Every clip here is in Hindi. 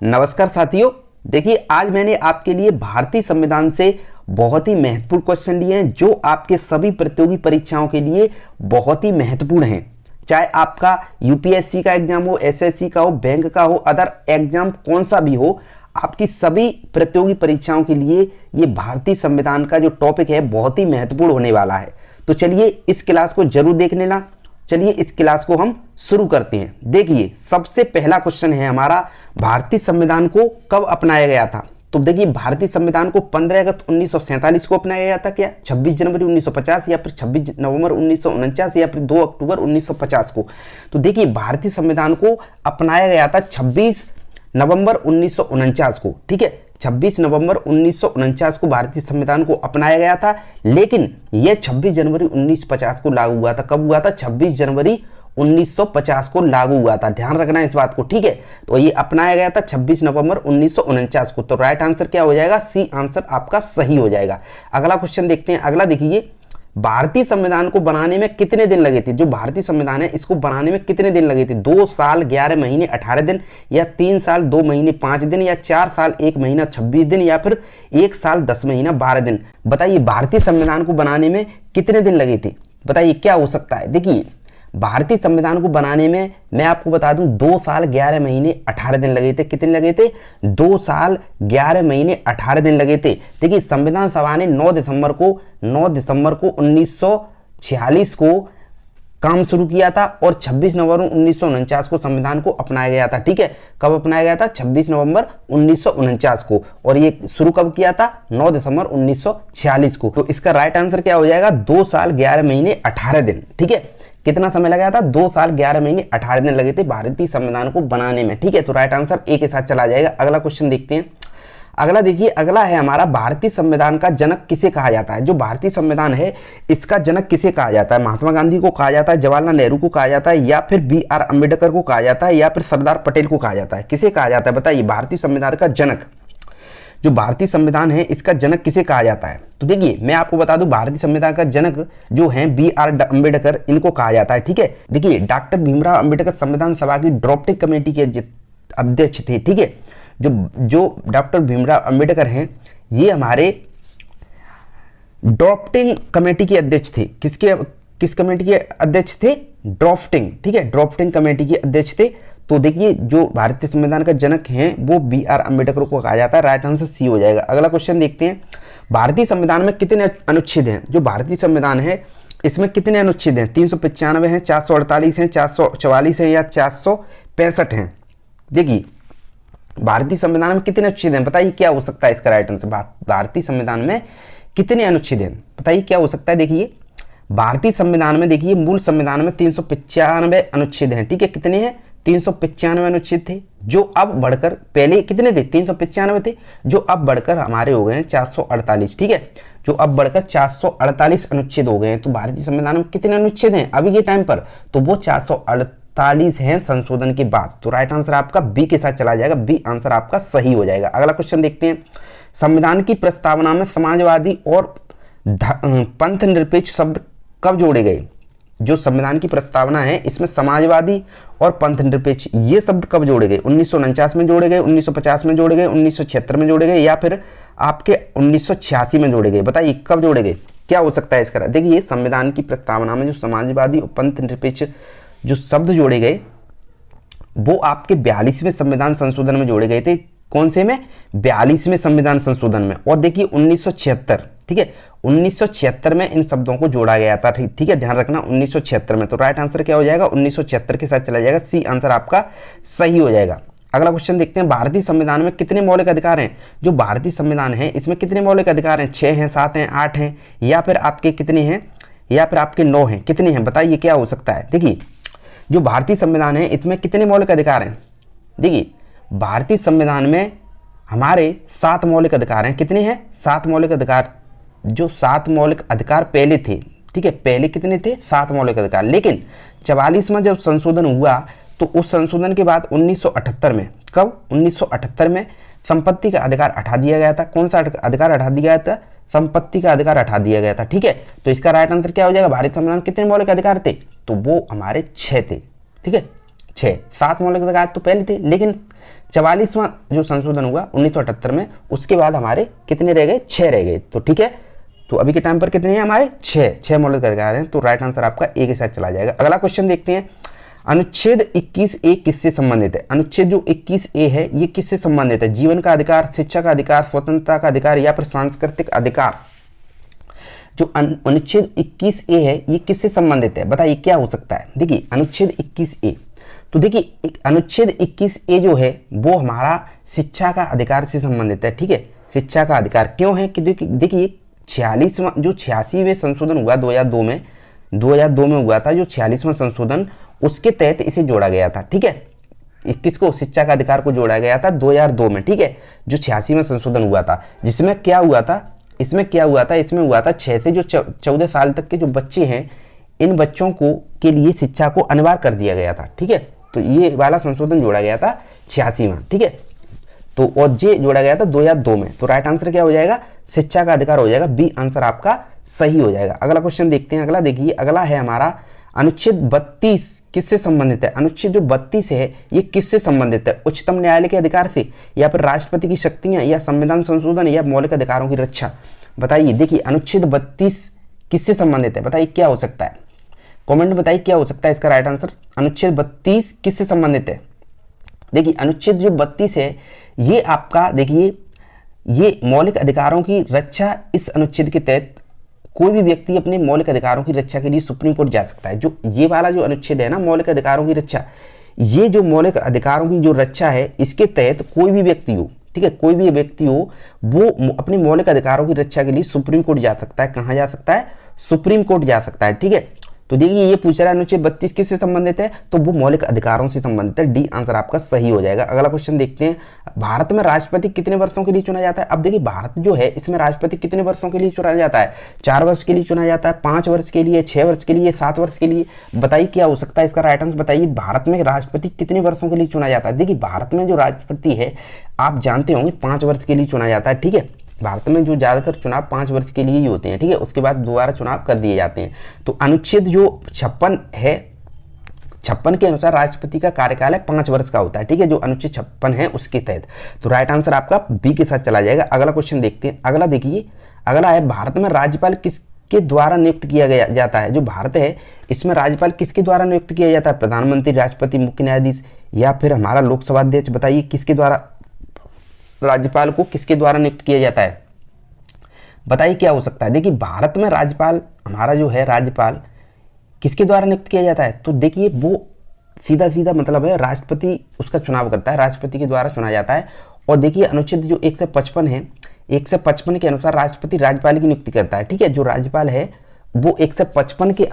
नमस्कार साथियों, देखिए आज मैंने आपके लिए भारतीय संविधान से बहुत ही महत्वपूर्ण क्वेश्चन लिए हैं जो आपके सभी प्रतियोगी परीक्षाओं के लिए बहुत ही महत्वपूर्ण हैं। चाहे आपका यूपीएससी का एग्जाम हो, एसएससी का हो, बैंक का हो, अदर एग्जाम कौन सा भी हो, आपकी सभी प्रतियोगी परीक्षाओं के लिए ये भारतीय संविधान का जो टॉपिक है बहुत ही महत्वपूर्ण होने वाला है। तो चलिए इस क्लास को जरूर देख लेना। चलिए इस क्लास को हम शुरू करते हैं। देखिए सबसे पहला क्वेश्चन है हमारा, भारतीय संविधान को कब अपनाया गया था। तो देखिए भारतीय संविधान को 15 अगस्त 1947 को अपनाया गया था क्या, 26 जनवरी 1950 या फिर 26 नवंबर 1949 या फिर 2 अक्टूबर 1950 को। तो देखिए भारतीय संविधान को अपनाया गया था 26 नवंबर 1949 को। ठीक है, 26 नवंबर 1949 को भारतीय संविधान को अपनाया गया था, लेकिन यह 26 जनवरी 1950 को लागू हुआ था। कब हुआ था? 26 जनवरी 1950 को लागू हुआ था। ध्यान रखना इस बात को। ठीक है, तो ये अपनाया गया था 26 नवंबर 1949 को। तो राइट आंसर क्या हो जाएगा? सी आंसर आपका सही हो जाएगा। अगला क्वेश्चन देखते हैं। अगला देखिए, भारतीय संविधान को बनाने में कितने दिन लगे थे। जो भारतीय संविधान है इसको बनाने में कितने दिन लगे थे? 2 साल 11 महीने 18 दिन, या 3 साल 2 महीने 5 दिन, या 4 साल 1 महीना 26 दिन, या फिर 1 साल 10 महीना 12 दिन। बताइए भारतीय संविधान को बनाने में कितने दिन लगे थे? बताइए क्या हो सकता है। देखिए भारतीय संविधान को बनाने में मैं आपको बता दूं 2 साल 11 महीने 18 दिन लगे थे। कितने लगे थे? 2 साल 11 महीने 18 दिन लगे थे। देखिए संविधान सभा ने 9 दिसंबर को 1946 को काम शुरू किया था और 26 नवंबर 1949 को संविधान को अपनाया गया था। ठीक है, कब अपनाया गया था? 26 नवंबर 1949 को। और ये शुरू कब किया था? 9 दिसंबर 1946 को। तो इसका राइट आंसर क्या हो जाएगा? 2 साल 11 महीने 18 दिन। ठीक है, कितना समय लगा था? 2 साल 11 महीने 18 दिन लगे थे भारतीय संविधान को बनाने में। ठीक है, तो राइट आंसर ए के साथ चला जाएगा। अगला क्वेश्चन देखते हैं। अगला देखिए, अगला है हमारा, भारतीय संविधान का जनक किसे कहा जाता है। जो भारतीय संविधान है इसका जनक किसे कहा जाता है? महात्मा गांधी को कहा जाता है, जवाहरलाल नेहरू को कहा जाता है, या फिर BR अम्बेडकर को कहा जाता है, या फिर सरदार पटेल को कहा जाता है। किसे कहा जाता है बताइए? भारतीय संविधान का जनक, जो भारतीय संविधान है इसका जनक किसे कहा जाता है? तो देखिए मैं आपको बता दूं भारतीय संविधान का जनक जो है BR अम्बेडकर, इनको कहा जाता है। ठीक है, देखिए डॉक्टर भीमराव अम्बेडकर संविधान सभा की ड्राफ्टिंग कमेटी के अध्यक्ष थे। ठीक है, जो डॉक्टर भीमराव अम्बेडकर हैं ये हमारे ड्राफ्टिंग कमेटी के अध्यक्ष थे। किस कमेटी के अध्यक्ष थे? ड्राफ्टिंग। ठीक है, ड्राफ्टिंग कमेटी के अध्यक्ष थे। तो देखिए जो भारतीय संविधान का जनक हैं वो BR अम्बेडकर को कहा जाता है। राइट आंसर सी हो जाएगा। अगला क्वेश्चन देखते हैं। भारतीय संविधान में कितने अनुच्छेद हैं? जो भारतीय संविधान है इसमें कितने अनुच्छेद हैं? 395 हैं, 448 हैं, 444 हैं, या 465 हैं। देखिए भारतीय संविधान में कितने अनुच्छेद हैं? बताइए क्या हो सकता है इसका राइट आंसर। भारतीय संविधान में कितने अनुच्छेद हैं? बताइए क्या हो सकता है। देखिए भारतीय संविधान में, देखिए मूल संविधान में 395 अनुच्छेद हैं। ठीक है, कितने हैं? 395 अनुच्छेद थे, जो अब बढ़कर, पहले कितने थे? 395 थे, जो अब बढ़कर हमारे हो गए हैं 448। ठीक है, जो अब बढ़कर 448 अनुच्छेद हो गए हैं। तो भारतीय संविधान में कितने अनुच्छेद हैं अभी के टाइम पर? तो वो 448 हैं संशोधन के बाद। तो राइट आंसर आपका बी के साथ चला जाएगा। बी आंसर आपका सही हो जाएगा। अगला क्वेश्चन देखते हैं। संविधान की प्रस्तावना में समाजवादी और पंथ निरपेक्ष शब्द कब जोड़े गए? जो संविधान की प्रस्तावना है इसमें समाजवादी और पंथ निरपेक्ष ये शब्द कब जोड़े गए? 1949 में जोड़े गए, 1950 में जोड़े गए, 1976 में जोड़े गए, या फिर आपके 1986 में जोड़े गए। बताइए कब जोड़े गए? क्या हो सकता है इसका? देखिए संविधान की प्रस्तावना में जो समाजवादी और पंथ निरपेक्ष जो शब्द जोड़े गए वो आपके 42वें संविधान संशोधन में जोड़े गए थे। कौन से में? 42वें संविधान संशोधन में। और देखिए 1976, ठीक है, 1976 में इन शब्दों को जोड़ा गया था। ठीक है, ध्यान रखना 1976 में। तो राइट आंसर क्या हो जाएगा? 1976 के साथ चला जाएगा। सी आंसर आपका सही हो जाएगा। अगला क्वेश्चन देखते हैं। भारतीय संविधान में कितने मौलिक अधिकार हैं? जो भारतीय संविधान है इसमें कितने मौलिक अधिकार हैं? 6 हैं, 7 हैं, 8 हैं, या फिर आपके कितने हैं? या फिर आपके 9 हैं? कितने हैं? बताइए क्या हो सकता है। देखिए जो भारतीय संविधान है इसमें कितने मौलिक अधिकार हैं? देखिए भारतीय संविधान में हमारे 7 मौलिक अधिकार हैं। कितने हैं? 7 मौलिक अधिकार। जो 7 मौलिक अधिकार पहले थे, ठीक है, पहले कितने थे? 7 मौलिक अधिकार। लेकिन 44 में जब संशोधन हुआ तो उस संशोधन के बाद 1978 में, कब? 1978 में संपत्ति का अधिकार हटा दिया गया था। कौन सा अधिकार हटा दिया गया था? संपत्ति का अधिकार हटा दिया गया था। ठीक है, तो इसका राइट आंसर क्या हो जाएगा? भारतीय संविधान कितने मौलिक अधिकार थे? तो वो हमारे 6 थे। ठीक है, 6। 7 मौलिक अधिकार तो पहले थे, लेकिन 44वां जो संशोधन हुआ 1978 में, उसके बाद हमारे कितने रह गए, 6 रह गए। तो ठीक है, तो अभी के टाइम पर कितने हैं हमारे, 6 मौलिक अधिकार हैं। तो राइट आंसर आपका ए के साथ चला जाएगा। अगला क्वेश्चन देखते हैं, अनुच्छेद 21A किससे संबंधित है? अनुच्छेद जो 21A है ये किससे संबंधित है? जीवन का अधिकार, शिक्षा का अधिकार, स्वतंत्रता का अधिकार या फिर सांस्कृतिक अधिकार? जो अनुच्छेद 21A है ये किससे संबंधित है? बताइए क्या हो सकता है। देखिए अनुच्छेद 21A, तो देखिए अनुच्छेद 21A जो है वो हमारा शिक्षा का अधिकार से संबंधित है। ठीक है, शिक्षा का अधिकार क्यों है कि देखिए 46वां जो 86वें संशोधन हुआ 2002 में हुआ था, जो 46वां संशोधन, उसके तहत इसे जोड़ा गया था। ठीक है, 21 को, शिक्षा का अधिकार को जोड़ा गया था 2002 में। ठीक है, जो 86वां संशोधन हुआ था, जिसमें क्या हुआ था, इसमें हुआ था 6 से जो 14 साल तक के जो बच्चे हैं, इन बच्चों को के लिए शिक्षा को अनिवार्य कर दिया गया था। ठीक है, तो ये वाला संशोधन जोड़ा गया था 86वां। ठीक है, तो और ये जोड़ा गया था 2002 में। तो राइट आंसर क्या हो जाएगा, शिक्षा का अधिकार हो जाएगा, बी आंसर आपका सही हो जाएगा। अगला क्वेश्चन देखते हैं। अगला देखिए, अगला है हमारा अनुच्छेद 32 किससे संबंधित है? अनुच्छेद जो 32 है ये किससे संबंधित है? उच्चतम न्यायालय के अधिकार से, या फिर राष्ट्रपति की शक्तियां, या संविधान संशोधन, या मौलिक अधिकारों की रक्षा? बताइए, देखिए अनुच्छेद 32 किससे संबंधित है? बताइए क्या हो सकता है, कमेंट बताइए क्या हो सकता है इसका राइट आंसर। अनुच्छेद 32 किससे संबंधित है? देखिए अनुच्छेद जो 32 है ये आपका, देखिए ये मौलिक अधिकारों की रक्षा, इस अनुच्छेद के तहत कोई भी व्यक्ति अपने मौलिक अधिकारों की रक्षा के लिए सुप्रीम कोर्ट जा सकता है। जो ये वाला जो अनुच्छेद है ना, मौलिक अधिकारों की रक्षा, ये जो मौलिक अधिकारों की जो रक्षा है, इसके तहत कोई भी व्यक्ति हो, ठीक है, कोई भी व्यक्ति हो, वो अपने मौलिक अधिकारों की रक्षा के लिए सुप्रीम कोर्ट जा सकता है। कहाँ जा सकता है? सुप्रीम कोर्ट जा सकता है। ठीक है, तो देखिए ये पूछ रहा है अनुच्छेद 32 किससे संबंधित है? तो वो मौलिक अधिकारों से संबंधित है, डी आंसर आपका सही हो जाएगा। अगला क्वेश्चन देखते हैं, भारत में राष्ट्रपति कितने वर्षों के लिए चुना जाता है? अब देखिए भारत जो है इसमें राष्ट्रपति कितने वर्षों के लिए चुना जाता है? 4 वर्ष के लिए चुना जाता है, 5 वर्ष के लिए, 6 वर्ष के लिए, 7 वर्ष के लिए? बताइए क्या हो सकता है इसका राइट आंसर। बताइए भारत में राष्ट्रपति कितने वर्षों के लिए चुना जाता है? देखिए भारत में जो राष्ट्रपति है आप जानते होंगे 5 वर्ष के लिए चुना जाता है। ठीक है, भारत में जो ज़्यादातर चुनाव 5 वर्ष के लिए ही होते हैं। ठीक है, उसके बाद दोबारा चुनाव कर दिए जाते हैं। तो अनुच्छेद जो 56 है, 56 के अनुसार राष्ट्रपति का कार्यकाल है 5 वर्ष का होता है। ठीक है, जो अनुच्छेद 56 है उसके तहत। तो राइट आंसर आपका बी के साथ चला जाएगा। अगला क्वेश्चन देखते हैं। अगला देखिए, अगला है भारत में राज्यपाल किसके द्वारा नियुक्त किया जाता है? जो भारत है इसमें राज्यपाल किसके द्वारा नियुक्त किया जाता है? प्रधानमंत्री, राष्ट्रपति, मुख्य न्यायाधीश, या फिर हमारा लोकसभा अध्यक्ष? बताइए किसके द्वारा, राज्यपाल को किसके द्वारा नियुक्त किया जाता है? बताइए क्या हो सकता है। देखिए भारत में राज्यपाल, हमारा जो है राज्यपाल किसके द्वारा नियुक्त किया जाता है? तो देखिए वो सीधा सीधा मतलब है राष्ट्रपति उसका चुनाव करता है, राष्ट्रपति के द्वारा चुना जाता है। और देखिए अनुच्छेद जो 155 है, 155 के अनुसार राष्ट्रपति राज्यपाल की नियुक्ति करता है। ठीक है, जो राज्यपाल है वो 155 के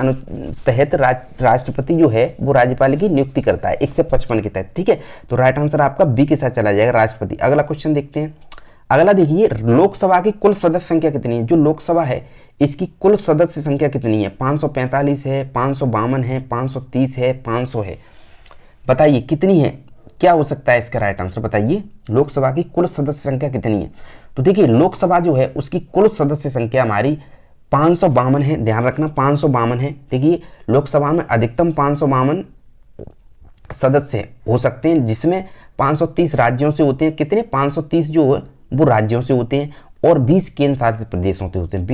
तहत राष्ट्रपति जो है वो राज्यपाल की नियुक्ति करता है 155 के तहत। ठीक है, तो राइट आंसर आपका बी के साथ चला जाएगा, राष्ट्रपति। अगला क्वेश्चन देखते हैं। अगला देखिए, लोकसभा की कुल सदस्य संख्या कितनी है? जो लोकसभा है इसकी कुल सदस्य संख्या कितनी है? 545 है, 552 है, 530 है, 500 है? बताइए कितनी है, क्या हो सकता है इसका राइट आंसर? बताइए लोकसभा की कुल सदस्य संख्या कितनी है? तो देखिए लोकसभा जो है उसकी कुल सदस्य संख्या हमारी 552 है, ध्यान रखना 552 है। देखिए लोकसभा में अधिकतम 552 सदस्य हो सकते हैं, जिसमें 530 राज्यों से होते हैं। कितने? 530 जो है वो राज्यों से होते हैं, और 20 केंद्र शासित प्रदेशों से होते हैं।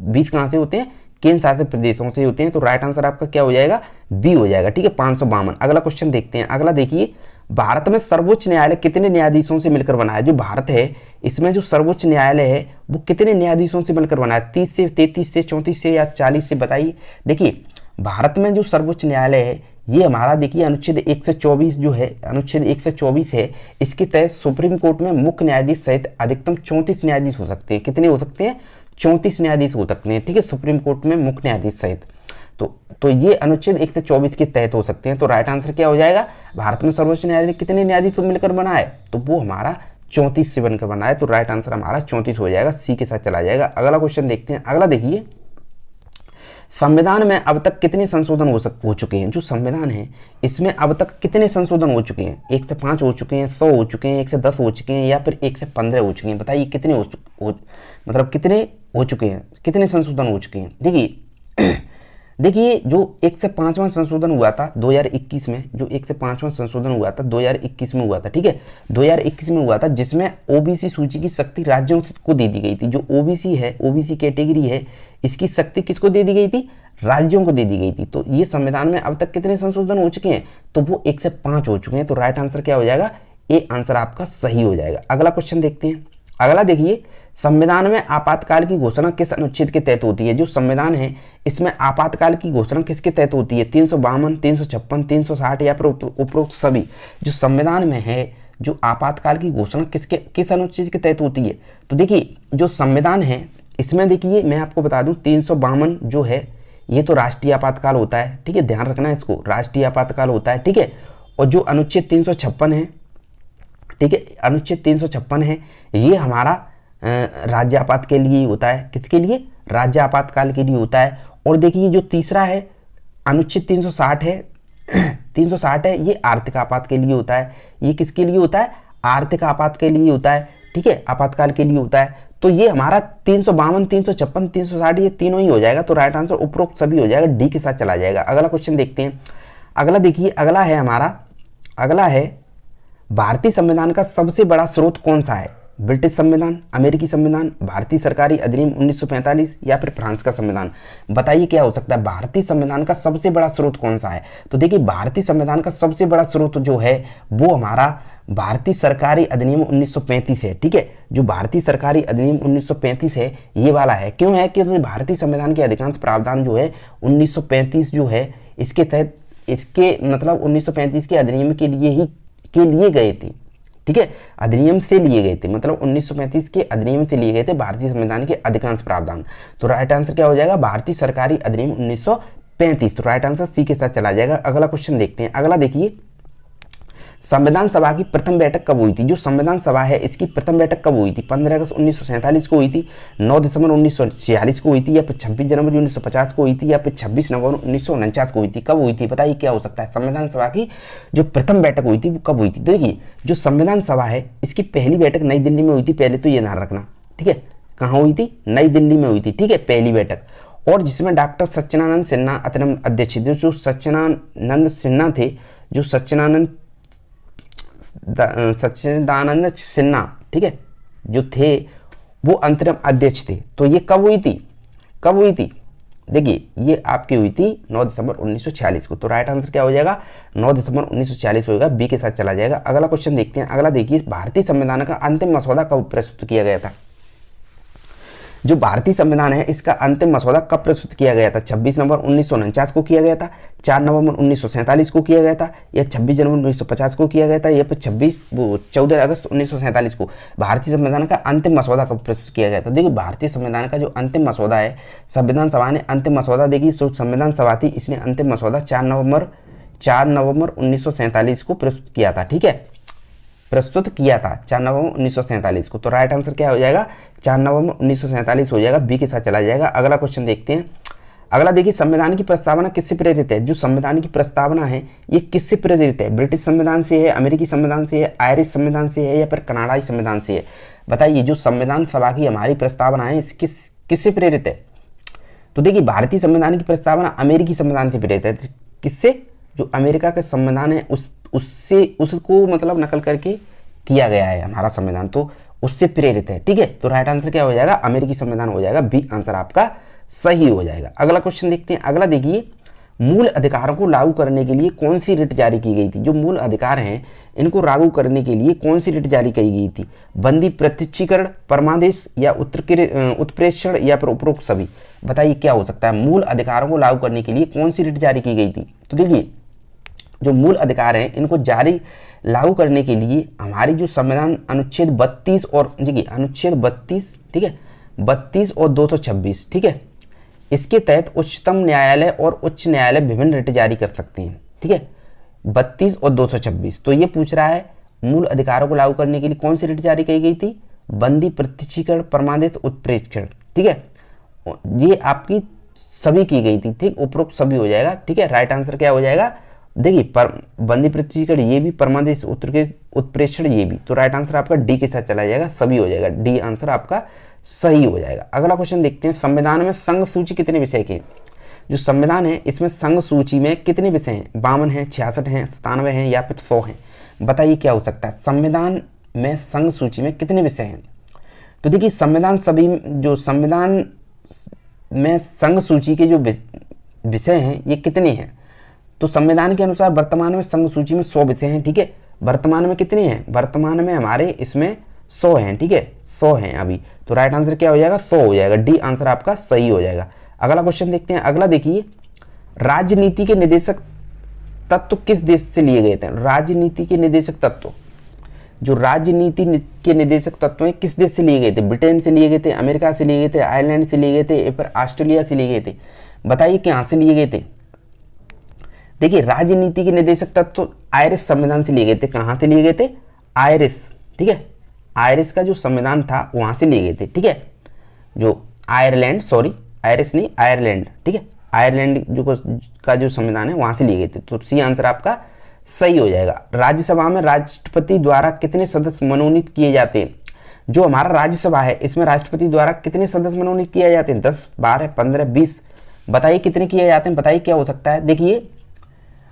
20 कहाँ से होते हैं? केंद्र शासित प्रदेशों से होते हैं। तो राइट आंसर आपका क्या हो जाएगा? बी हो जाएगा। ठीक है, 552। अगला क्वेश्चन देखते हैं। अगला देखिए, भारत में सर्वोच्च न्यायालय कितने न्यायाधीशों से मिलकर बना है? जो भारत है इसमें जो सर्वोच्च न्यायालय है वो कितने न्यायाधीशों से मिलकर बना है? 30 से, 33 से, 34 से, या 40 से? बताइए। देखिए भारत में जो सर्वोच्च न्यायालय है ये हमारा, देखिए अनुच्छेद 124 जो है, अनुच्छेद 124 है, इसके तहत सुप्रीम कोर्ट में मुख्य न्यायाधीश सहित अधिकतम 34 न्यायाधीश हो सकते हैं। कितने हो सकते हैं? 34 न्यायाधीश हो सकते हैं। ठीक है, सुप्रीम कोर्ट में मुख्य न्यायाधीश सहित। तो ये अनुच्छेद 124 के तहत हो सकते हैं। तो राइट आंसर क्या हो जाएगा? भारत में सर्वोच्च न्यायालय कितने न्यायाधीश मिलकर बना है? तो वो हमारा 34 से बनकर बना है। तो राइट आंसर हमारा 34 हो जाएगा, सी के साथ चला जाएगा। अगला क्वेश्चन देखते हैं। अगला देखिए, संविधान में अब तक कितने संशोधन हो चुके हैं? जो संविधान है इसमें अब तक कितने संशोधन हो चुके हैं? 1 से 5 हो चुके हैं, 100 हो चुके हैं, 1 से 10 हो चुके हैं, या फिर 1 से 15 हो चुके हैं? बताइए कितने मतलब कितने हो चुके हैं, कितने संशोधन हो चुके हैं? देखिए देखिए जो 1 से 5वां संशोधन हुआ था 2021 में, जो 1 से 5वां संशोधन हुआ था 2021 में हुआ था, ठीक है, 2021 में हुआ था, जिसमें ओबीसी सूची की शक्ति राज्यों को दे दी गई थी। जो ओबीसी है, ओबीसी कैटेगरी है, इसकी शक्ति किसको दे दी गई थी? राज्यों को दे दी गई थी। तो ये संविधान में अब तक कितने संशोधन हो चुके हैं? तो वो 1 से 5 हो चुके हैं। तो राइट आंसर क्या हो जाएगा? ए आंसर आपका सही हो जाएगा। अगला क्वेश्चन देखते हैं। अगला देखिए, संविधान में आपातकाल की घोषणा किस अनुच्छेद के तहत होती है? जो संविधान है इसमें आपातकाल की घोषणा किसके तहत होती है? 352, 356, 360 या फिर उपरोक्त सभी? जो संविधान में है, जो आपातकाल की घोषणा किस अनुच्छेद के तहत होती है? तो देखिए जो संविधान है इसमें देखिए मैं आपको बता दूं 352 जो है ये तो राष्ट्रीय आपातकाल होता है, ठीक है, ध्यान रखना है इसको, राष्ट्रीय आपातकाल होता है, ठीक है। और जो अनुच्छेद 356 है, ठीक है, अनुच्छेद 356 है, ये हमारा राज्य आपात के लिए होता है। किसके लिए? राज्य आपातकाल के लिए होता है। और देखिए जो तीसरा है अनुच्छेद 360 है 360 है, ये आर्थिक आपात के लिए होता है। ये किसके लिए होता है? आर्थिक आपात के लिए होता है, ठीक है, आपातकाल के लिए होता है। तो ये हमारा 352, 356, 360 ये तीनों ही हो जाएगा। तो राइट आंसर उपरोक्त सभी हो जाएगा, डी के साथ चला जाएगा। अगला क्वेश्चन देखते हैं। अगला देखिए, अगला है हमारा, अगला है भारतीय संविधान का सबसे बड़ा स्रोत कौन सा है? ब्रिटिश संविधान, अमेरिकी संविधान, भारतीय सरकारी अधिनियम 1945 या फिर फ्रांस का संविधान? बताइए क्या हो सकता है? भारतीय संविधान का सबसे बड़ा स्रोत कौन सा है? तो देखिए भारतीय संविधान का सबसे बड़ा स्रोत जो है वो हमारा भारतीय सरकारी अधिनियम 1935 है, ठीक है। जो भारतीय सरकारी अधिनियम 1935 है ये वाला है। क्यों है? क्योंकि भारतीय संविधान के अधिकांश प्रावधान जो है 1935 जो है इसके तहत, इसके मतलब 1935 के अधिनियम के लिए गए थे, ठीक है, अधिनियम से लिए गए थे, मतलब 1935 के अधिनियम से लिए गए थे भारतीय संविधान के अधिकांश प्रावधान। तो राइट आंसर क्या हो जाएगा? भारतीय सरकारी अधिनियम 1935। तो राइट आंसर सी के साथ चला जाएगा। अगला क्वेश्चन देखते हैं। अगला देखिए, संविधान सभा की प्रथम बैठक कब हुई थी? जो संविधान सभा है इसकी प्रथम बैठक कब हुई थी? 15 अगस्त 1947 को हुई थी, 9 दिसंबर 1946 को हुई थी, या फिर 26 जनवरी 1950 को हुई थी, या फिर 26 नवंबर 1949 को हुई थी? कब हुई थी? बताइए क्या हो सकता है? संविधान सभा की जो प्रथम बैठक हुई थी वो कब हुई थी? देखिए जो संविधान सभा है इसकी पहली बैठक नई दिल्ली में हुई थी, पहले तो ये ध्यान रखना, ठीक है। कहाँ हुई थी? नई दिल्ली में हुई थी, ठीक है, पहली बैठक। और जिसमें डॉक्टर सच्चिदानंद सिन्हा अध्यक्ष, जो सच्चिदानंद सिन्हा थे, जो सच्चिदानंद सिन्हा, ठीक है, जो थे वो अंतरिम अध्यक्ष थे। तो ये कब हुई थी? कब हुई थी? देखिए ये आपकी हुई थी 9 दिसंबर 1946 को। तो राइट आंसर क्या हो जाएगा? 9 दिसंबर 1946 होगा, बी के साथ चला जाएगा। अगला क्वेश्चन देखते हैं। अगला देखिए, भारतीय संविधान का अंतिम मसौदा कब प्रस्तुत किया गया था? जो भारतीय संविधान है इसका अंतिम मसौदा कब प्रस्तुत किया गया था? 26 नवंबर 1949 को किया गया था, 4 नवंबर 1947 को किया गया था, या 26 जनवरी 1950 को किया गया था, या फिर 14 अगस्त 1947 को? भारतीय संविधान का अंतिम मसौदा कब प्रस्तुत किया गया था? देखिए भारतीय संविधान का जो अंतिम मसौदा है, संविधान सभा ने अंतिम मसौदा, देखिए संविधान सभा थी, इसने अंतिम मसौदा 4 नवंबर 1947 को प्रस्तुत किया था, ठीक है, प्रस्तुत किया था 4 नवंबर 1947 को। तो राइट आंसर क्या हो जाएगा? 4 नवंबर 1947 हो जाएगा, बी के साथ चला जाएगा। अगला क्वेश्चन देखते हैं। अगला देखिए, संविधान की प्रस्तावना किससे प्रेरित है? जो संविधान की प्रस्तावना है ये किससे प्रेरित है? ब्रिटिश संविधान से है, अमेरिकी संविधान से है, आयरिश संविधान से है, या फिर कनाडाई संविधान से है? बताइए जो संविधान सभा की हमारी प्रस्तावना है किससे प्रेरित है? तो देखिए भारतीय संविधान की प्रस्तावना अमेरिकी संविधान से प्रेरित है। किससे? जो अमेरिका का संविधान है उसको मतलब नकल करके किया गया है हमारा संविधान, तो उससे प्रेरित है, ठीक है। तो राइट आंसर क्या हो जाएगा? अमेरिकी संविधान हो जाएगा, बी आंसर आपका सही हो जाएगा। अगला क्वेश्चन देखते हैं। अगला देखिए, मूल अधिकारों को लागू करने के लिए कौन सी रिट जारी की गई थी? जो मूल अधिकार हैं इनको लागू करने के लिए कौन सी रिट जारी की गई थी? बंदी प्रत्यक्षीकरण, परमादेश, या उत्प्रेषण, या फिर उपरोक्त सभी? बताइए क्या हो सकता है? मूल अधिकारों को लागू करने के लिए कौन सी रिट जारी की गई थी? तो देखिए जो मूल अधिकार हैं इनको जारी लागू करने के लिए हमारी जो संविधान अनुच्छेद 32 और देखिए अनुच्छेद 32, ठीक है, 32 और 226, ठीक है, इसके तहत उच्चतम न्यायालय और उच्च न्यायालय विभिन्न रिट जारी कर सकते हैं, ठीक है, 32 और 226। तो ये पूछ रहा है मूल अधिकारों को लागू करने के लिए कौन सी रिट जारी की गई थी? बंदी प्रत्यक्षीकरण, परमादेश, उत्प्रेषण, ठीक है, ये आपकी सभी की गई थी, ठीक, उपरोक्त सभी हो जाएगा, ठीक है। राइट आंसर क्या हो जाएगा? देखिए बंदी प्रत्यक्षीकरण ये भी, परमादेश उत्प्रेषण ये भी। तो राइट आंसर आपका डी के साथ चला जाएगा, सभी हो जाएगा, डी आंसर आपका सही हो जाएगा। अगला क्वेश्चन देखते हैं। संविधान में संघ सूची कितने विषय के? जो संविधान है इसमें संघ सूची में कितने विषय हैं? 52 हैं, 66 हैं, 97 हैं या फिर 100 हैं? बताइए क्या हो सकता है? संविधान में संघ सूची में कितने विषय हैं? तो देखिए संविधान में संघ सूची के जो विषय हैं ये कितने हैं? तो संविधान के अनुसार वर्तमान में संघ सूची में 100 विषय हैं, ठीक है। वर्तमान में कितने हैं? वर्तमान में हमारे इसमें 100 हैं, ठीक है, 100 हैं अभी। तो राइट आंसर क्या हो जाएगा? 100 हो जाएगा। डी आंसर आपका सही हो जाएगा। अगला क्वेश्चन देखते हैं। अगला देखिए, राजनीति के निदेशक तत्व किस देश से लिए गए थे? राजनीति के निदेशक तत्व, जो राजनीति के निदेशक तत्व हैं किस देश से लिए गए थे? ब्रिटेन से लिए गए थे, अमेरिका से लिए गए थे, आयरलैंड से लिए गए थे या फिर ऑस्ट्रेलिया से लिए गए थे? बताइए कहाँ से लिए गए थे? देखिए राजनीति के निदेशक तत्व आयरिश संविधान से लिए गए थे। कहाँ से लिए गए थे? आयरिश, ठीक है, आयरिश का जो संविधान था वहां से लिए गए थे, ठीक है। जो आयरलैंड, सॉरी आयरिश नहीं, आयरलैंड, ठीक है, आयरलैंड का जो संविधान है वहां से लिए गए थे। तो सी आंसर आपका सही हो जाएगा। राज्यसभा में राष्ट्रपति द्वारा कितने सदस्य मनोनीत किए जाते हैं? जो हमारा राज्यसभा है इसमें राष्ट्रपति द्वारा कितने सदस्य मनोनीत किए जाते हैं? 10, 12, 15, 20? बताइए कितने किए जाते हैं? बताइए क्या हो सकता है? देखिए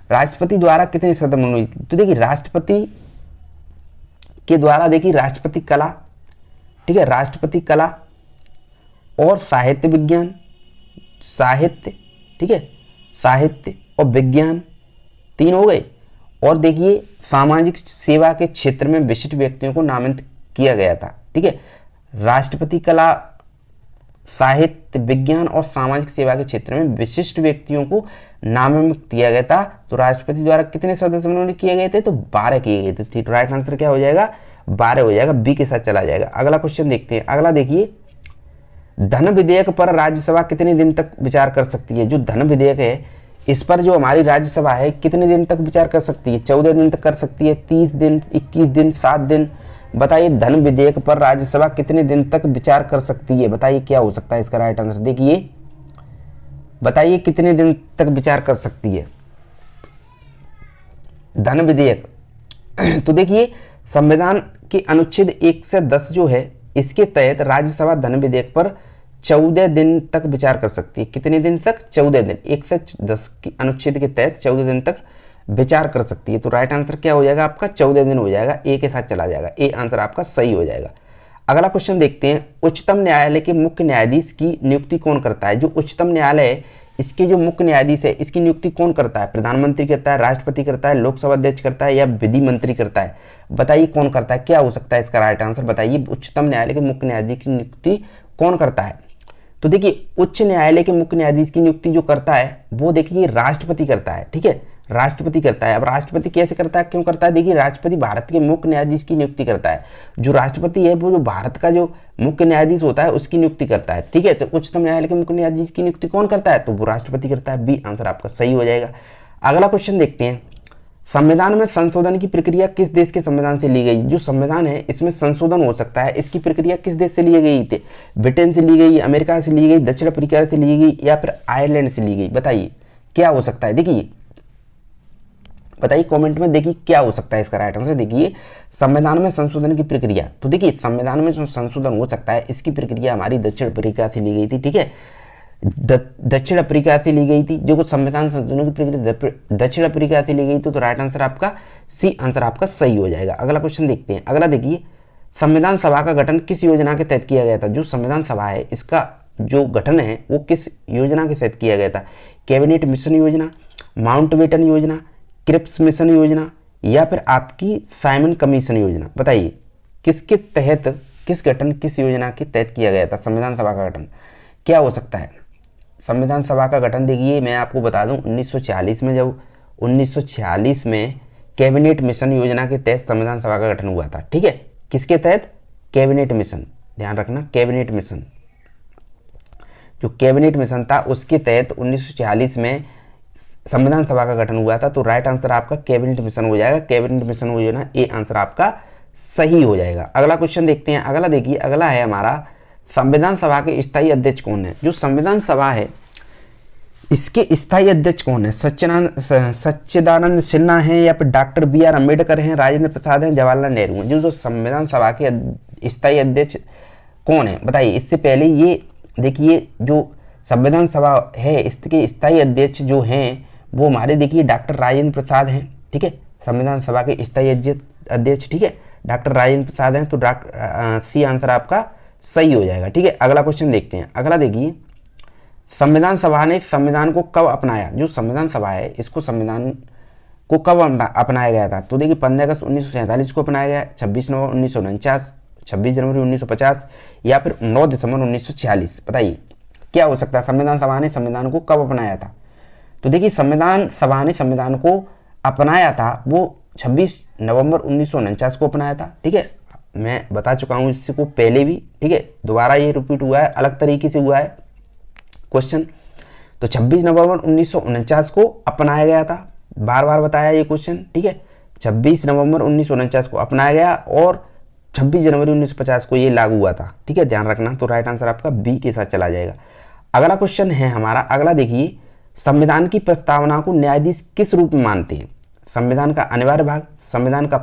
राष्ट्रपति द्वारा कितने सदस्य मनोनीत? तो देखिए राष्ट्रपति के द्वारा, देखिए राष्ट्रपति कला, ठीक है, राष्ट्रपति कला और साहित्य विज्ञान, साहित्य, ठीक है, साहित्य और विज्ञान 3 हो गए। और देखिए सामाजिक सेवा के क्षेत्र में विशिष्ट व्यक्तियों को नामित किया गया था, ठीक है। राष्ट्रपति कला, साहित्य, विज्ञान और सामाजिक सेवा के क्षेत्र में विशिष्ट व्यक्तियों को नामित किया गया था। तो राष्ट्रपति द्वारा कितने सदस्य मनोनीत किए गए थे? तो 12 किए गए थे। तो राइट आंसर क्या हो जाएगा? 12 हो जाएगा। बी के साथ चला जाएगा। अगला क्वेश्चन देखते हैं। अगला देखिए, धन विधेयक पर राज्यसभा कितने दिन तक विचार कर सकती है? जो धन विधेयक है इस पर जो हमारी राज्यसभा है कितने दिन तक विचार कर सकती है? 14 दिन तक कर सकती है, 30 दिन, 21 दिन, 7 दिन? बताइए धन विधेयक पर राज्यसभा कितने दिन तक विचार कर सकती है? बताइए क्या हो सकता है इसका राइट आंसर? देखिए बताइए कितने दिन तक विचार कर सकती है धन विधेयक? तो देखिए संविधान के अनुच्छेद 1 से 10 जो है इसके तहत राज्यसभा धन विधेयक पर 14 दिन तक विचार कर सकती है। कितने दिन तक? 14 दिन। 1 से 10 के अनुच्छेद के तहत 14 दिन तक विचार कर सकती है। तो राइट आंसर क्या हो जाएगा आपका? 14 दिन हो जाएगा। ए के साथ चला जाएगा। ए आंसर आपका सही हो जाएगा। अगला क्वेश्चन देखते हैं। उच्चतम न्यायालय के मुख्य न्यायाधीश की नियुक्ति कौन करता है? जो उच्चतम न्यायालय है इसके जो मुख्य न्यायाधीश है इसकी नियुक्ति कौन करता है? प्रधानमंत्री करता है, राष्ट्रपति करता है, लोकसभा अध्यक्ष करता है या विधि मंत्री करता है? बताइए कौन करता है? क्या हो सकता है इसका राइट आंसर? बताइए उच्चतम न्यायालय के मुख्य न्यायाधीश की नियुक्ति कौन करता है? तो देखिए उच्च न्यायालय के मुख्य न्यायाधीश की नियुक्ति जो करता है वो देखिए राष्ट्रपति करता है, ठीक है, राष्ट्रपति करता है। अब राष्ट्रपति कैसे करता है, क्यों करता है? देखिए राष्ट्रपति भारत के मुख्य न्यायाधीश की नियुक्ति करता है। जो राष्ट्रपति है वो जो भारत का जो मुख्य न्यायाधीश होता है उसकी नियुक्ति करता है, ठीक है। तो उच्चतम न्यायालय के मुख्य न्यायाधीश की नियुक्ति कौन करता है? तो वो राष्ट्रपति करता है। बी आंसर आपका सही हो जाएगा। अगला क्वेश्चन देखते हैं। संविधान में संशोधन की प्रक्रिया किस देश के संविधान से ली गई? जो संविधान है इसमें संशोधन हो सकता है, इसकी प्रक्रिया किस देश से ली गई थी? ब्रिटेन से ली गई, अमेरिका से ली गई, दक्षिण अफ्रीका से ली गई या फिर आयरलैंड से ली गई? बताइए क्या हो सकता है? देखिए बताइए कमेंट में, देखिए क्या हो सकता है इसका राइट आंसर? देखिए संविधान में संशोधन की प्रक्रिया, तो देखिए संविधान में जो संशोधन हो सकता है इसकी प्रक्रिया हमारी दक्षिण अफ्रीका से ली गई थी, ठीक है, दक्षिण अफ्रीका से ली गई थी। जो संविधान संशोधन की प्रक्रिया दक्षिण अफ्रीका से ली गई थी। तो राइट आंसर आपका सी आंसर आपका सही हो जाएगा। अगला क्वेश्चन देखते हैं। अगला देखिए, संविधान सभा का गठन किस योजना के तहत किया गया था? जो संविधान सभा है इसका जो गठन है वो किस योजना के तहत किया गया था? कैबिनेट मिशन योजना, माउंटबेटन योजना, क्रिप्स मिशन योजना या फिर आपकी साइमन कमीशन योजना? बताइए किसके तहत, किस गठन, किस योजना के तहत किया गया था संविधान सभा का गठन? क्या हो सकता है संविधान सभा का गठन? देखिए मैं आपको बता दूं 1946 में, जब 1946 में कैबिनेट मिशन योजना के तहत संविधान सभा का गठन हुआ था, ठीक है। किसके तहत? कैबिनेट मिशन, ध्यान रखना, कैबिनेट मिशन, जो कैबिनेट मिशन था उसके तहत 1946 में संविधान सभा का गठन हुआ था। तो राइट आंसर आपका कैबिनेट मिशन हो जाएगा। कैबिनेट मिशन योजना, ए आंसर आपका सही हो जाएगा। अगला क्वेश्चन देखते हैं। अगला देखिए, अगला है हमारा संविधान सभा के स्थायी अध्यक्ष कौन है? जो संविधान सभा है इसके स्थायी अध्यक्ष कौन है? सच्चिदानंद सिन्हा है या फिर डॉक्टर BR अम्बेडकर हैं, राजेंद्र प्रसाद हैं, जवाहरलाल नेहरू हैं? जो संविधान सभा के स्थायी अध्यक्ष कौन है? बताइए। इससे पहले ये देखिए जो संविधान सभा है, इसके स्थायी अध्यक्ष जो हैं वो हमारे देखिए डॉक्टर राजेंद्र प्रसाद हैं, ठीक है, संविधान सभा के स्थायी अध्यक्ष, ठीक है, डॉक्टर राजेंद्र प्रसाद हैं। तो डॉक्टर सी आंसर आपका सही हो जाएगा, ठीक है। अगला क्वेश्चन देखते हैं। अगला देखिए, संविधान सभा ने संविधान को कब अपनाया? जो संविधान सभा है इसको संविधान को कब अपनाया गया था? तो देखिए 15 अगस्त 1947 को अपनाया गया, 26 नवंबर 1949, 26 जनवरी 1950 या फिर 9 दिसंबर 1946। बताइए क्या हो सकता है? संविधान सभा ने संविधान को कब अपनाया था? तो देखिए संविधान सभा ने संविधान को अपनाया था वो 26 नवंबर 1949 को अपनाया था, ठीक है। मैं बता चुका हूँ इससे को पहले भी, ठीक है, दोबारा ये रिपीट हुआ है, अलग तरीके से हुआ है क्वेश्चन। तो 26 नवंबर 1949 को अपनाया गया था, बार बार बताया ये क्वेश्चन, ठीक है। 26 नवंबर 1949 को अपनाया गया और 26 जनवरी 1950 को ये लागू हुआ था, ठीक है, ध्यान रखना। तो राइट आंसर आपका बी के साथ चला जाएगा। अगला क्वेश्चन है हमारा, अगला देखिए, संविधान की प्रस्तावना को न्यायाधीश किस रूप में मानते हैं? संविधान का अनिवार्य भाग, संविधान का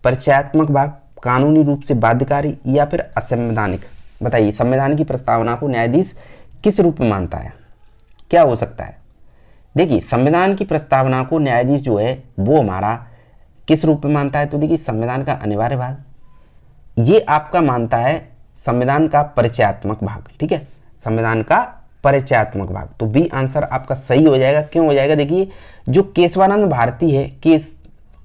परिचयात्मक भाग, कानूनी रूप से बाध्यकारी या फिर असंवैधानिक? बताइए संविधान की प्रस्तावना को न्यायाधीश किस रूप में मानता है? क्या हो सकता है? देखिए संविधान की प्रस्तावना को न्यायाधीश जो है वो हमारा किस रूप में मानता है? तो देखिए संविधान का अनिवार्य भाग, ये आपका मानता है संविधान का परिचयात्मक भाग, ठीक है, संविधान का परिचयात्मक भाग। तो बी आंसर आपका सही हो जाएगा। क्यों हो जाएगा? देखिए जो केशवानंद भारती है, केस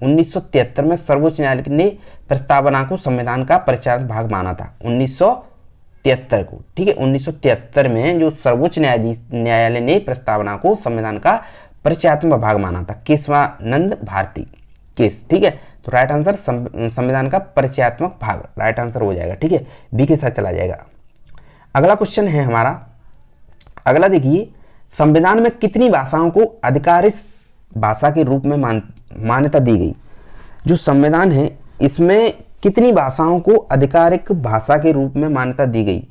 1973 में सर्वोच्च न्यायालय ने प्रस्तावना को संविधान का परिचयात्मक भाग माना था, 1973 को, ठीक है, 1973 में जो सर्वोच्च न्यायालय ने प्रस्तावना को संविधान का परिचयात्मक भाग माना था, केशवानंद भारती केस, ठीक है। तो राइट आंसर संविधान का परिचयात्मक भाग राइट आंसर हो जाएगा, ठीक है, बी के साथ चला जाएगा। अगला क्वेश्चन है हमारा, अगला देखिए, संविधान में कितनी भाषाओं को आधिकारिक भाषा के रूप में मान्यता दी गई? जो संविधान है इसमें कितनी भाषाओं को आधिकारिक भाषा के रूप में मान्यता दी गई?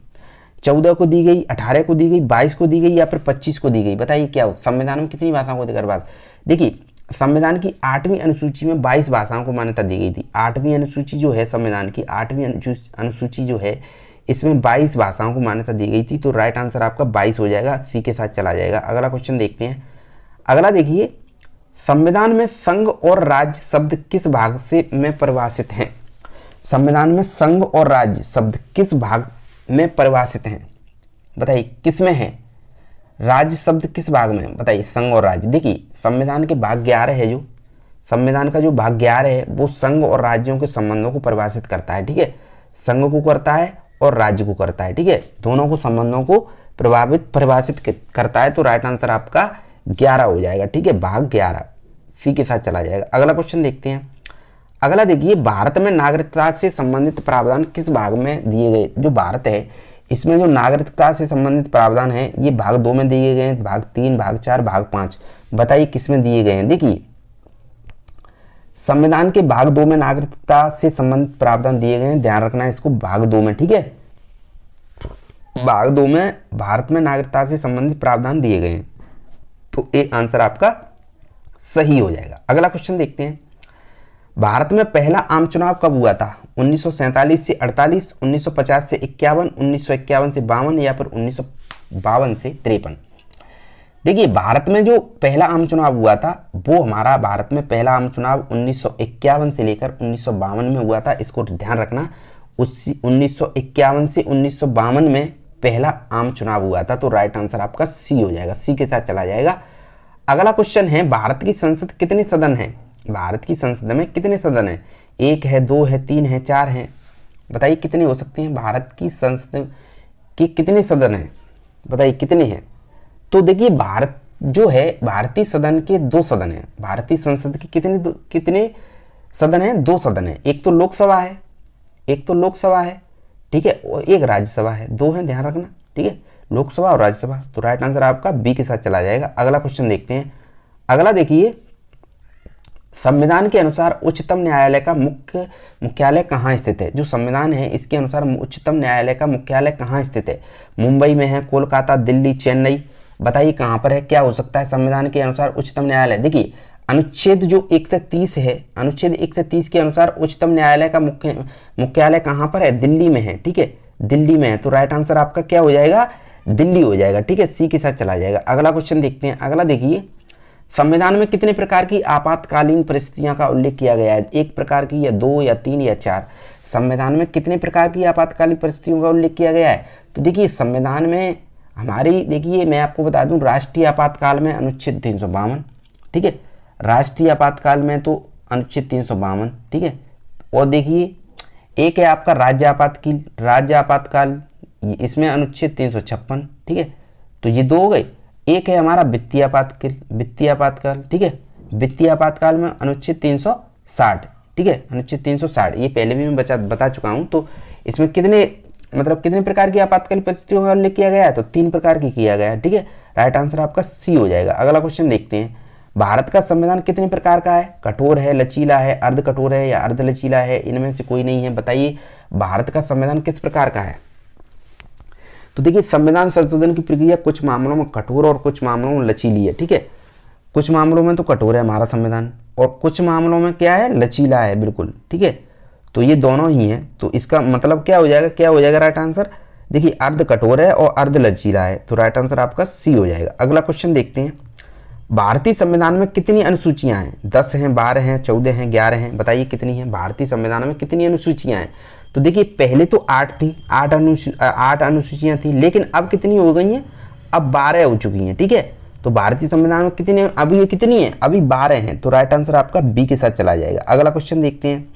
14 को दी गई, 18 को दी गई, 22 को दी गई या फिर 25 को दी गई? बताइए क्या हो, संविधान में कितनी भाषाओं को आधिकारिक भाषा? देखिए संविधान की 8वीं अनुसूची में 22 भाषाओं को मान्यता दी गई थी। 8वीं अनुसूची जो है, संविधान की 8वीं अनुसूची जो है, इसमें 22 भाषाओं को मान्यता दी गई थी। तो राइट आंसर आपका 22 हो जाएगा, सी के साथ चला जाएगा। अगला क्वेश्चन देखते हैं। अगला देखिए, संविधान में संघ और राज्य शब्द किस भाग से में परिभाषित हैं? संविधान में संघ और राज्य शब्द किस भाग में परिभाषित हैं? बताइए किस में है? राज्य शब्द किस भाग में? बताइए संघ और राज्य। देखिए संविधान के भाग 11 है, जो संविधान का जो भाग 11 है वो संघ और राज्यों के संबंधों को परिभाषित करता है, ठीक है, संघ को करता है और राज्य को करता है, ठीक है, दोनों को संबंधों को परिभाषित करता है। तो राइट आंसर आपका 11 हो जाएगा, ठीक है, भाग 11 सी के साथ चला जाएगा। अगला क्वेश्चन देखते हैं। अगला देखिए, भारत में नागरिकता से संबंधित प्रावधान किस भाग में दिए गए? जो भारत है इसमें जो नागरिकता से संबंधित प्रावधान है ये भाग 2 में दिए गए हैं, भाग 3, भाग 4, भाग 5। बताइए किस में दिए गए हैं? देखिए संविधान के भाग 2 में नागरिकता से संबंधित प्रावधान दिए गए हैं, ध्यान रखना है इसको, भाग 2 में, ठीक है, भाग 2 में भारत में नागरिकता से संबंधित प्रावधान दिए गए हैं। तो ए आंसर आपका सही हो जाएगा। अगला क्वेश्चन देखते हैं। भारत में पहला आम चुनाव कब हुआ था? 1947 से 48, 1950 से 51, 1951 से 52 या फिर 1952 से 53? देखिए भारत में जो पहला आम चुनाव हुआ था वो हमारा भारत में पहला आम चुनाव 1951 से लेकर 1952 में हुआ था, इसको ध्यान रखना। 1951 से 1952 में पहला आम चुनाव हुआ था। तो राइट आंसर आपका सी हो जाएगा, सी के साथ चला जाएगा। अगला क्वेश्चन है, भारत की संसद कितने सदन है? भारत की संसद में कितने सदन है? 1 है, 2 है, 3 है, 4 है? बताइए कितने हो सकते हैं? भारत की संसद के कितने सदन हैं? बताइए कितने हैं? तो देखिए भारत जो है भारतीय सदन के 2 सदन हैं। भारतीय संसद के कितने सदन हैं? 2 सदन हैं। एक तो लोकसभा है, ठीक है, और एक राज्यसभा है, 2 हैं, ध्यान रखना, ठीक है, लोकसभा और राज्यसभा। तो राइट आंसर आपका बी के साथ चला जाएगा। अगला क्वेश्चन देखते हैं। अगला देखिए, संविधान के अनुसार उच्चतम न्यायालय का मुख्यालय कहाँ स्थित है? जो संविधान है इसके अनुसार उच्चतम न्यायालय का मुख्यालय कहाँ स्थित है? मुंबई में है, कोलकाता, दिल्ली, चेन्नई? बताइए कहाँ पर है, क्या हो सकता है संविधान के अनुसार उच्चतम न्यायालय? देखिए अनुच्छेद जो 130 है, अनुच्छेद 130 के अनुसार उच्चतम न्यायालय का मुख्यालय कहाँ पर है? दिल्ली में है, ठीक है, दिल्ली में है। तो राइट आंसर आपका क्या हो जाएगा? दिल्ली हो जाएगा, ठीक है, सी के साथ चला जाएगा। अगला क्वेश्चन देखते हैं। अगला देखिए, संविधान में कितने प्रकार की आपातकालीन परिस्थितियों का उल्लेख किया गया है? एक प्रकार की, या दो, या तीन, या चार? संविधान में कितने प्रकार की आपातकालीन परिस्थितियों का उल्लेख किया गया है? तो देखिए संविधान में हमारी, देखिए मैं आपको बता दूं, राष्ट्रीय आपातकाल में अनुच्छेद 352, ठीक है, राष्ट्रीय आपातकाल में तो अनुच्छेद 352, ठीक है। और देखिए एक है आपका राज्य आपातकाल, इसमें अनुच्छेद 356, ठीक है, तो ये दो हो गए। एक है हमारा वित्तीय आपातकाल, ठीक है, वित्तीय आपातकाल में अनुच्छेद 360, ठीक है, अनुच्छेद 360, ये पहले भी मैं बता चुका हूँ। तो इसमें कितने प्रकार की आपातकालीन परिस्थितियों का उल्लेख किया गया है? तो 3 प्रकार की किया गया है, ठीक है। राइट आंसर आपका सी हो जाएगा। अगला क्वेश्चन देखते हैं, भारत का संविधान कितने प्रकार का है? कठोर है, लचीला है, अर्ध कठोर है, या अर्ध लचीला है? इनमें से कोई नहीं है। बताइए भारत का संविधान किस प्रकार का है? तो देखिए संविधान संशोधन की प्रक्रिया कुछ मामलों में कठोर और कुछ मामलों में लचीली है, ठीक है। कुछ मामलों में तो कठोर है हमारा संविधान, और कुछ मामलों में क्या है? लचीला है, बिल्कुल, ठीक है। तो ये दोनों ही है, तो इसका मतलब क्या हो जाएगा राइट आंसर? देखिए अर्ध कठोर है और अर्ध लचीला है, तो राइट आंसर आपका सी हो जाएगा। अगला क्वेश्चन देखते हैं, भारतीय संविधान में कितनी अनुसूचियां हैं? 10 हैं, 12 हैं, 14 हैं, 11 हैं? बताइए कितनी हैं? भारतीय संविधान में कितनी अनुसूचियां हैं? तो देखिए पहले तो 8 थी, 8 अनुसूचियां थी, लेकिन अब कितनी हो गई हैं? अब 12 हो चुकी हैं, ठीक है। तो भारतीय संविधान में कितनी, अभी कितनी है? अभी 12 हैं, तो राइट आंसर आपका बी के साथ चला जाएगा। अगला क्वेश्चन देखते हैं।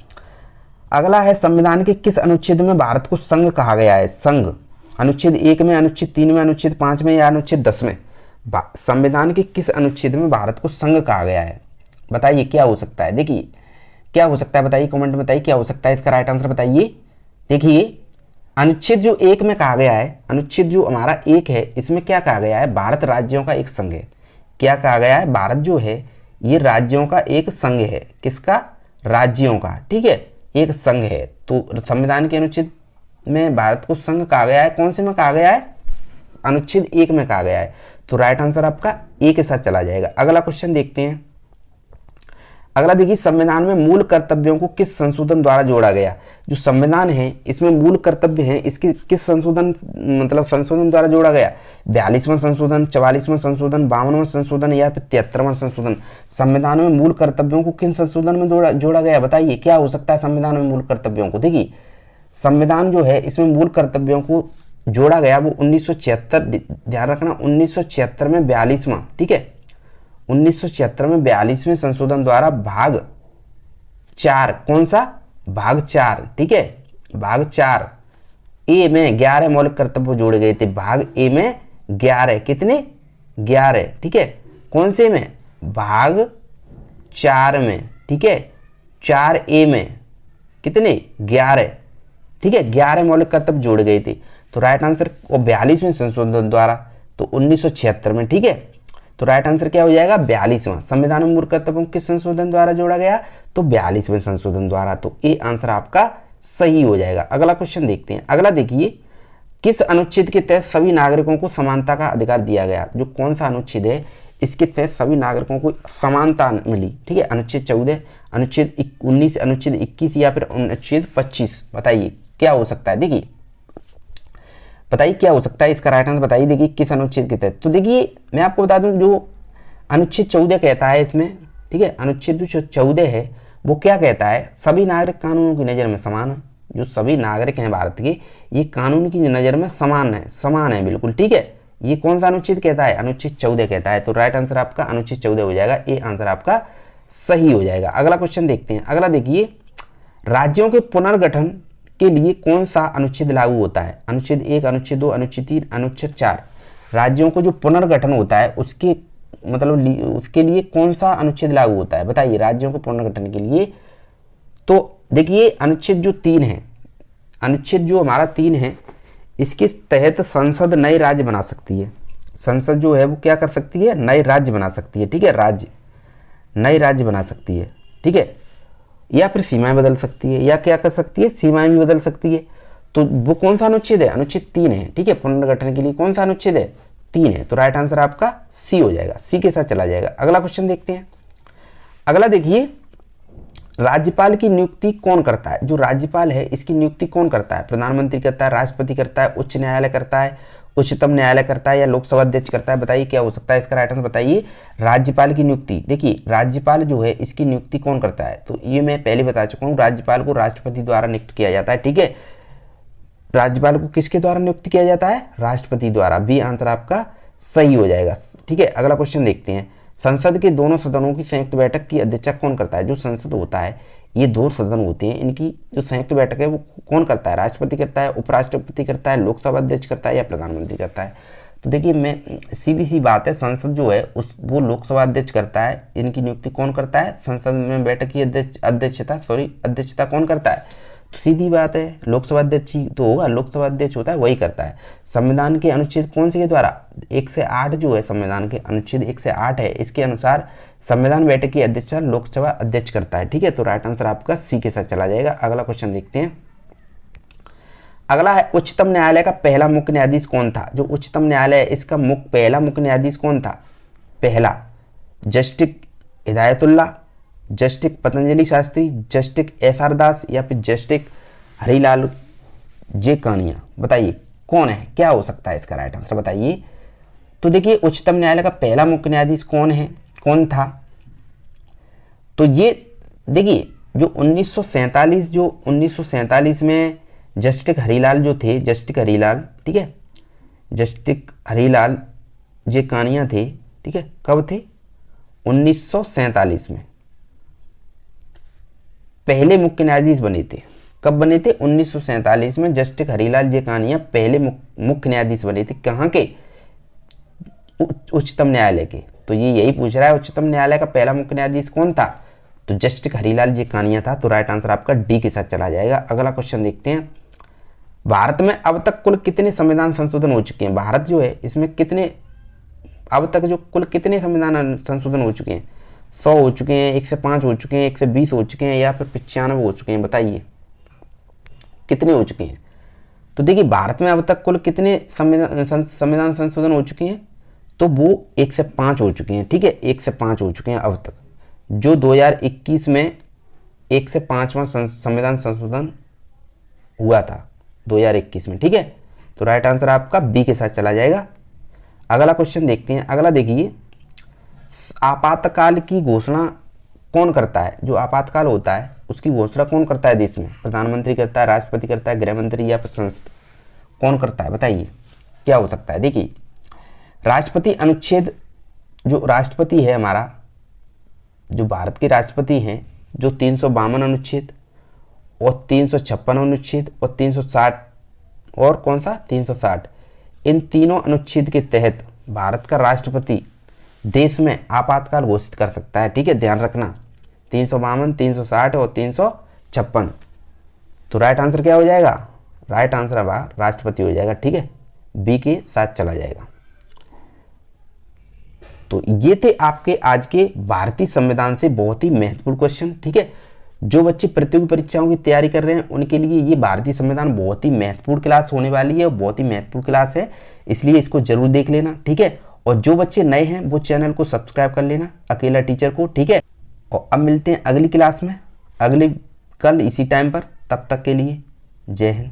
अगला है, संविधान के किस अनुच्छेद में भारत को संघ कहा गया है? संघ अनुच्छेद 1 में, अनुच्छेद 3 में, अनुच्छेद 5 में, या अनुच्छेद 10 में? संविधान के किस अनुच्छेद में भारत को संघ कहा गया है? बताइए क्या हो सकता है? देखिए क्या हो सकता है, बताइए कमेंट में, बताइए क्या हो सकता है इसका राइट आंसर बताइए। देखिए अनुच्छेद जो 1 में कहा गया है, अनुच्छेद जो हमारा 1 है, इसमें क्या कहा गया है? भारत राज्यों का एक संघ है। क्या कहा गया है? भारत जो है ये राज्यों का एक संघ है। किसका? राज्यों का, ठीक है, एक संघ है। तो संविधान के अनुच्छेद में भारत को संघ कहा गया है। कौन से में कहा गया है? अनुच्छेद 1 में कहा गया है, तो राइट आंसर आपका ए के साथ चला जाएगा। अगला क्वेश्चन देखते हैं। अगला देखिए, संविधान में मूल कर्तव्यों को किस संशोधन द्वारा जोड़ा गया? जो संविधान है इसमें मूल कर्तव्य है, इसके किस संशोधन संशोधन द्वारा जोड़ा गया? 42वां संशोधन, 44वां संशोधन, 52वां संशोधन, या फिर 73वां संशोधन? संविधान में मूल कर्तव्यों को किन संशोधन में जोड़ा गया? बताइए क्या हो सकता है संविधान में मूल कर्तव्यों को? देखिए संविधान जो है इसमें मूल कर्तव्यों को जोड़ा गया वो 1976, ध्यान रखना 1976 में 42वां, ठीक है, 1976 में 42वें संशोधन द्वारा भाग 4, कौन सा? भाग 4, ठीक है, भाग 4 ए में 11 मौलिक कर्तव्य जोड़े गए थे। भाग ए में 11, कितने? 11, ठीक है। कौन से में? भाग 4 में, ठीक है, 4A में कितने? 11, ठीक है, 11 मौलिक कर्तव्य जोड़े गए थे। तो राइट आंसर, और 42वें संशोधन द्वारा तो 1976 में, ठीक है। तो राइट आंसर क्या हो जाएगा? 42वां। संविधान में मूल कर्तव्यों किस संशोधन द्वारा जोड़ा गया? तो 42वें संशोधन द्वारा, तो ए आंसर आपका सही हो जाएगा। अगला क्वेश्चन देखते हैं। अगला देखिए, किस अनुच्छेद के तहत सभी नागरिकों को समानता का अधिकार दिया गया? जो कौन सा अनुच्छेद है इसके तहत सभी नागरिकों को समानता मिली? ठीक है, अनुच्छेद 14, अनुच्छेद 19, अनुच्छेद 21 या फिर अनुच्छेद 25? बताइए क्या हो सकता है? देखिए बताइए क्या हो सकता है इसका राइट आंसर बताइए। देखिए किस अनुच्छेद के तहत? तो देखिए मैं आपको बता दूं, जो अनुच्छेद 14 कहता है इसमें, ठीक है, अनुच्छेद जो 14 है वो क्या कहता है? सभी नागरिक कानूनों की नज़र में समान है। जो सभी नागरिक हैं भारत के, ये कानून की नज़र में समान है बिल्कुल, ठीक है। ये कौन सा अनुच्छेद कहता है? अनुच्छेद 14 कहता है। तो राइट आंसर आपका अनुच्छेद 14 हो जाएगा, ए आंसर आपका सही हो जाएगा। अगला क्वेश्चन देखते हैं। अगला देखिए, राज्यों के पुनर्गठन के लिए कौन सा अनुच्छेद लागू होता है? अनुच्छेद 1, अनुच्छेद 2, अनुच्छेद 3, अनुच्छेद 4? राज्यों को जो पुनर्गठन होता है उसके उसके लिए कौन सा अनुच्छेद लागू होता है? बताइए राज्यों के पुनर्गठन के लिए। तो देखिए अनुच्छेद जो 3 है, अनुच्छेद जो हमारा 3 है, इसके तहत संसद नए राज्य बना सकती है। संसद जो है वो क्या कर सकती है? नए राज्य बना सकती है, ठीक है, नए राज्य बना सकती है, ठीक है, या फिर सीमाएं बदल सकती है, या क्या कर सकती है? सीमाएं भी बदल सकती है। तो वो कौन सा अनुच्छेद है? अनुच्छेद 3 है, ठीक है। पुनर्गठन के लिए कौन सा अनुच्छेद है? 3 है। तो राइट आंसर आपका सी हो जाएगा, सी के साथ चला जाएगा। अगला क्वेश्चन देखते हैं। अगला देखिए, राज्यपाल की नियुक्ति कौन करता है? जो राज्यपाल है इसकी नियुक्ति कौन करता है? प्रधानमंत्री करता है, राष्ट्रपति करता है, उच्च न्यायालय करता है, उच्चतम न्यायालय करता है या लोकसभा अध्यक्ष करता है? बताइए क्या हो सकता है इसका राइट आंसर। बताइए राज्यपाल की नियुक्ति। देखिए राज्यपाल जो है इसकी नियुक्ति कौन करता है? तो ये मैं पहले बता चुका हूँ, राज्यपाल को राष्ट्रपति द्वारा नियुक्त किया जाता है। ठीक है, राज्यपाल को किसके द्वारा नियुक्त किया जाता है? राष्ट्रपति द्वारा। बी आंसर आपका सही हो जाएगा। ठीक है, अगला क्वेश्चन देखते हैं। संसद के दोनों सदनों की संयुक्त बैठक की अध्यक्षता कौन करता है? जो संसद होता है, ये दो सदन होते हैं, इनकी जो संयुक्त बैठक है वो कौन करता है? राष्ट्रपति करता है, उपराष्ट्रपति करता है, लोकसभा अध्यक्ष करता है या प्रधानमंत्री करता है? तो देखिए मैं सीधी सी बात है, संसद जो है वो लोकसभा अध्यक्ष करता है। इनकी नियुक्ति कौन करता है? संसद में बैठक की अध्यक्षता कौन करता है? तो सीधी बात है, लोकसभा अध्यक्ष ही तो होगा, लोकसभा अध्यक्ष होता है वही करता है। संविधान के अनुच्छेद कौन से के द्वारा? 108 जो है संविधान के अनुच्छेद 108 है, इसके अनुसार संविधान बैठक की अध्यक्षता लोकसभा अध्यक्ष करता है। ठीक है, तो राइट आंसर आपका सी के साथ चला जाएगा। अगला क्वेश्चन देखते हैं। अगला है उच्चतम न्यायालय का पहला मुख्य न्यायाधीश कौन था? जो उच्चतम न्यायालय है इसका पहला मुख्य न्यायाधीश कौन था? पहला justice Hidayatullah, justice Patanjali Shastri, justice S R. Das या फिर जस्टिस हरिलाल जे कानिया? बताइए कौन है, क्या हो सकता है इसका राइट आंसर? बताइए। तो देखिए उच्चतम न्यायालय का पहला मुख्य न्यायाधीश कौन था? तो ये देखिए जो 1947 में जस्टिस हरिलाल जो थे, जस्टिस हरिलाल, ठीक है, जस्टिस हरिलाल जे कानिया थे। ठीक है, कब थे? 1947 में पहले मुख्य न्यायाधीश बने थे। कब बने थे? 1947 में जस्टिस हरिलाल जे कानिया पहले मुख्य न्यायाधीश बने थे। कहाँ के? उच्चतम न्यायालय के। तो ये यही पूछ रहा है उच्चतम न्यायालय का पहला मुख्य न्यायाधीश कौन था? तो जस्टिस हरिलाल जे कानिया था। तो राइट आंसर आपका डी के साथ चला जाएगा। अगला क्वेश्चन देखते हैं। भारत में अब तक कुल कितने संविधान संशोधन हो चुके हैं? भारत जो है इसमें अब तक जो कुल कितने संविधान संशोधन हो चुके हैं? 100 हो चुके हैं, 105 हो चुके हैं, 120 हो चुके हैं या फिर 95 हो चुके हैं? बताइए कितने हो चुके हैं? तो देखिए भारत में अब तक कुल कितने संविधान संशोधन हो चुके हैं? तो वो 105 हो चुके हैं। ठीक है, 105 हो चुके हैं अब तक। जो 2021 में 105वां संविधान संशोधन हुआ था 2021 में। ठीक है, तो राइट आंसर आपका बी के साथ चला जाएगा। अगला क्वेश्चन देखते हैं। अगला देखिए, आपातकाल की घोषणा कौन करता है? जो आपातकाल होता है उसकी घोषणा कौन करता है देश में? प्रधानमंत्री करता है, राष्ट्रपति करता है, गृह मंत्री या फिर संसद? कौन करता है? बताइए क्या हो सकता है? देखिए राष्ट्रपति अनुच्छेद, जो राष्ट्रपति है हमारा, जो भारत के राष्ट्रपति हैं, जो 352 अनुच्छेद और 356 अनुच्छेद और 360 और कौन सा 360, इन तीनों अनुच्छेद के तहत भारत का राष्ट्रपति देश में आपातकाल घोषित कर सकता है। ठीक है, ध्यान रखना 352, 360 और 356। तो राइट आंसर क्या हो जाएगा? राइट आंसर अब राष्ट्रपति हो जाएगा। ठीक है, बी के साथ चला जाएगा। तो ये थे आपके आज के भारतीय संविधान से बहुत ही महत्वपूर्ण क्वेश्चन। ठीक है, जो बच्चे प्रतियोगी परीक्षाओं की तैयारी कर रहे हैं उनके लिए ये भारतीय संविधान बहुत ही महत्वपूर्ण क्लास होने वाली है और बहुत ही महत्वपूर्ण क्लास है, इसलिए इसको जरूर देख लेना। ठीक है, और जो बच्चे नए हैं वो चैनल को सब्सक्राइब कर लेना, अकेला टीचर को। ठीक है, और अब मिलते हैं अगली क्लास में, कल इसी टाइम पर। तब तक के लिए जय हिंद।